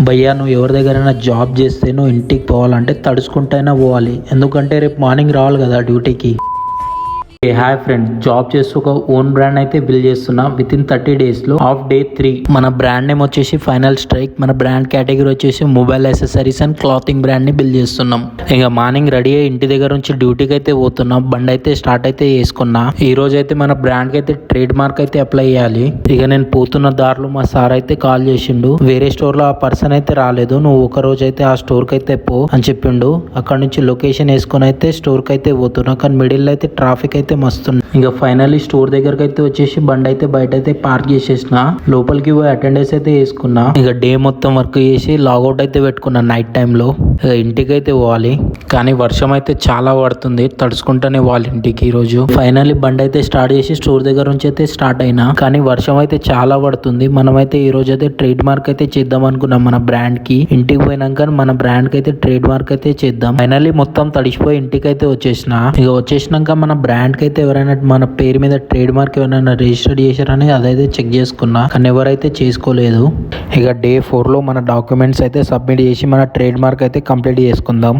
భయ్యా నువ్వు ఎవరి దగ్గరైనా జాబ్ చేస్తే నువ్వు ఇంటికి పోవాలంటే తడుచుకుంటైనా పోవాలి, ఎందుకంటే రేపు మార్నింగ్ రావాలి కదా డ్యూటీకి. హాయ్ ఫ్రెండ్స్, జాబ్ చేస్తూ ఒక ఓన్ బ్రాండ్ అయితే బిల్డ్ చేస్తున్నా. విత్ ఇన్ 30 days లో ఆఫ్ డే 3 మన బ్రాండ్ నేమ్ వచ్చేసి ఫైనల్ స్ట్రైక్. మన బ్రాండ్ కేటగిరీ వచ్చేసి mobile accessories and clothing brand ని బిల్డ్ చేస్తున్నాం. ఇక మార్నింగ్ రెడీ అయ్యి ఇంటి దగ్గర నుంచి డ్యూటీకి అయితే పోతున్నాం. బండి అయితే స్టార్ట్ అయితే చేసుకున్నా. ఈ రోజు అయితే మన బ్రాండ్ కి అయితే ట్రేడ్ మార్క్ అయితే అప్లై చేయాలి. ఇక నేను పోతున్న దారిలో మా సార్ అయితే కాల్ చేసిండు. వేరే స్టోర్ లో ఆ పర్సన్ అయితే రాలేదు, నువ్వు ఒక రోజు అయితే ఆ స్టోర్ కి అయితే పో అని చెప్పిండు. అక్కడ నుంచి లొకేషన్ వేసుకుని అయితే స్టోర్ కి అయితే పోతున్నా. కానీ మిడిల్ అయితే ట్రాఫిక్ అయితే మస్తుంది. ఇంకా ఫైనల్లీ స్టోర్ దగ్గరకు అయితే వచ్చేసి బండి అయితే బయట అయితే పార్క్ చేసేసిన. లోపలికి పోయి అటెండెన్స్ అయితే వేసుకున్నా. ఇక డే మొత్తం వర్క్ చేసి లాగౌట్ అయితే పెట్టుకున్నా నైట్ టైంలో. ఇంటికి అయితే పోవాలి, కానీ వర్షం అయితే చాలా పడుతుంది, తడుచుకుంటానే పోవాలి ఇంటికి. ఈ రోజు ఫైనల్లీ బండి అయితే స్టార్ట్ చేసి స్టోర్ దగ్గర నుంచి అయితే స్టార్ట్ అయినా. కానీ వర్షం అయితే చాలా పడుతుంది. మనమైతే ఈ రోజు అయితే ట్రేడ్ మార్క్ అయితే చేద్దాం అనుకున్నాం మన బ్రాండ్ కి. ఇంటికి పోయినాక మన బ్రాండ్ కి అయితే ట్రేడ్ మార్క్ అయితే చేద్దాం. ఫైనల్లీ మొత్తం తడిసిపోయి ఇంటికి అయితే వచ్చేసిన. ఇక వచ్చేసినాక మన బ్రాండ్ కి అయితే ఎవరైనా మన పేరు మీద ట్రేడ్ మార్క్ ఎవరైనా రిజిస్టర్ చేశారని అదైతే చెక్ చేసుకున్నా, కానీ ఎవరైతే చేసుకోలేదు. ఇక డే 4 లో మన డాక్యుమెంట్స్ అయితే సబ్మిట్ చేసి మన ట్రేడ్ మార్క్ అయితే కంప్లీట్ చేసుకుందాం.